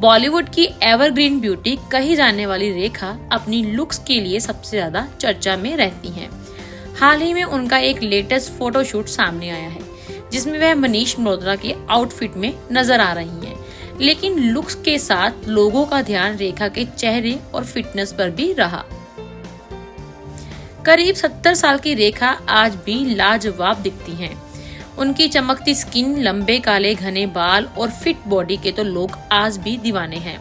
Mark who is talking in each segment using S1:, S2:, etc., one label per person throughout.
S1: बॉलीवुड की evergreen beauty कही जाने वाली रेखा अपनी लुक्स के लिए सबसे ज्यादा चर्चा में रहती हैं। हाल ही में उनका एक लेटेस्ट फोटोशूट सामने आया है जिसमें वह मनीष मल्होत्रा के आउटफिट में नजर आ रही हैं। लेकिन लुक्स के साथ लोगों का ध्यान रेखा के चेहरे और फिटनेस पर भी रहा। करीब 70 साल की रेखा आज भी लाजवाब दिखती हैं। उनकी चमकती स्किन, लंबे काले घने बाल और फिट बॉडी के तो लोग आज भी दीवाने हैं।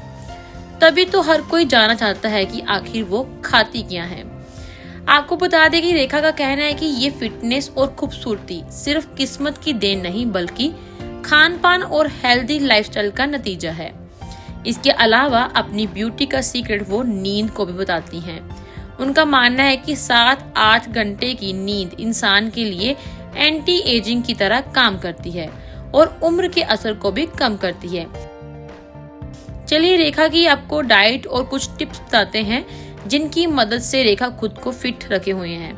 S1: तभी तो हर कोई जानना चाहता है कि आखिर वो खाती क्या हैं। आपको बता दें कि रेखा का कहना है कि ये फिटनेस और खूबसूरती सिर्फ किस्मत की देन नहीं बल्कि खान पान और हेल्दी लाइफस्टाइल का नतीजा है। इसके अलावा अपनी ब्यूटी का सीक्रेट वो नींद को भी बताती हैं। उनका मानना है कि 7-8 घंटे की नींद इंसान के लिए एंटी एजिंग की तरह काम करती है और उम्र के असर को भी कम करती है। चलिए रेखा की आपको डाइट और कुछ टिप्स बताते हैं जिनकी मदद से रेखा खुद को फिट रखे हुए हैं।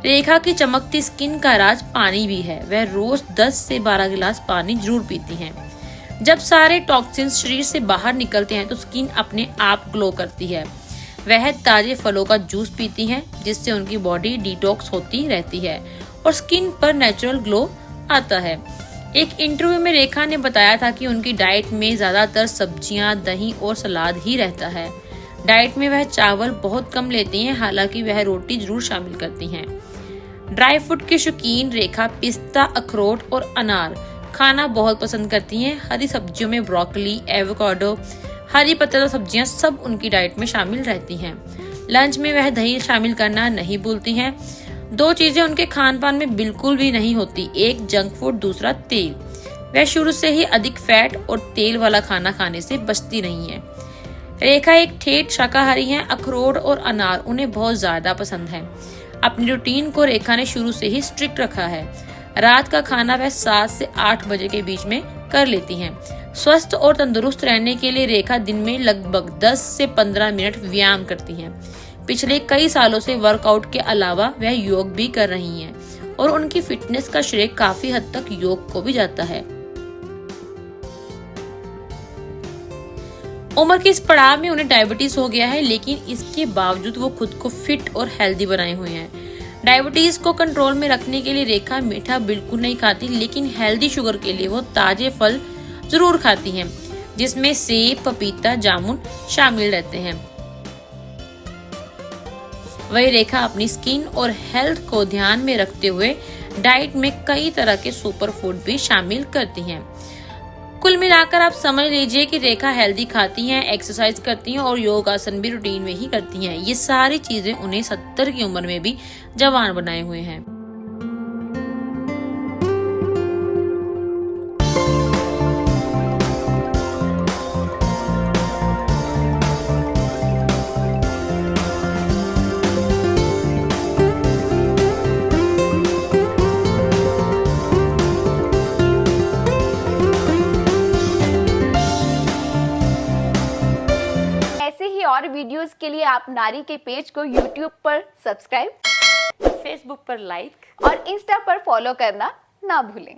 S1: रेखा की चमकती स्किन का राज पानी भी है। वह रोज 10 से 12 गिलास पानी जरूर पीती हैं। जब सारे टॉक्सिन्स शरीर से बाहर निकलते हैं तो स्किन अपने आप ग्लो करती है। वह ताजे फलों का जूस पीती हैं जिससे उनकी बॉडी डिटॉक्स होती रहती है और स्किन पर नेचुरल ग्लो आता है। एक इंटरव्यू में रेखा ने बताया था कि उनकी डाइट में ज्यादातर सब्जियां, दही और सलाद ही रहता है। डाइट में वह चावल बहुत कम लेती हैं, हालांकि वह रोटी जरूर शामिल करती हैं। ड्राई फ्रूट की शौकीन रेखा पिस्ता, अखरोट और अनार खाना बहुत पसंद करती हैं। हरी सब्जियों में ब्रोकली, एवोकाडो, हरी पत्तेदार सब्जियां सब उनकी डाइट में शामिल रहती हैं। लंच में वह दही शामिल करना नहीं भूलती हैं। 2 चीजें उनके खान पान में बिल्कुल भी नहीं होती, एक जंक फूड, दूसरा तेल। वह शुरू से ही अधिक फैट और तेल वाला खाना खाने से बचती नहीं है। रेखा एक ठेठ शाकाहारी हैं। अखरोट और अनार उन्हें बहुत ज्यादा पसंद है। अपनी रूटीन को रेखा ने शुरू से ही स्ट्रिक्ट रखा है। रात का खाना वह 7 से 8 बजे के बीच में कर लेती हैं। स्वस्थ और तंदुरुस्त रहने के लिए रेखा दिन में लगभग 10 से 15 मिनट व्यायाम करती हैं। पिछले कई सालों से वर्कआउट के अलावा वह योग भी कर रही हैं और उनकी फिटनेस का श्रेय काफी हद तक योग को भी जाता है। उम्र के इस पड़ाव में उन्हें डायबिटीज हो गया है, लेकिन इसके बावजूद वो खुद को फिट और हेल्दी बनाए हुए हैं। डायबिटीज को कंट्रोल में रखने के लिए रेखा मीठा बिल्कुल नहीं खाती, लेकिन हेल्दी शुगर के लिए वो ताजे फल जरूर खाती हैं जिसमें सेब, पपीता, जामुन शामिल रहते हैं। वही रेखा अपनी स्किन और हेल्थ को ध्यान में रखते हुए डाइट में कई तरह के सुपर फूड भी शामिल करती हैं। कुल मिलाकर आप समझ लीजिए कि रेखा हेल्दी खाती हैं, एक्सरसाइज करती हैं और योगासन भी रूटीन में ही करती हैं। ये सारी चीजें उन्हें 70 की उम्र में भी जवान बनाए हुए हैं।
S2: और वीडियोस के लिए आप नारी के पेज को YouTube पर सब्सक्राइब,
S1: Facebook पर लाइक
S2: और Insta पर फॉलो करना ना भूलें।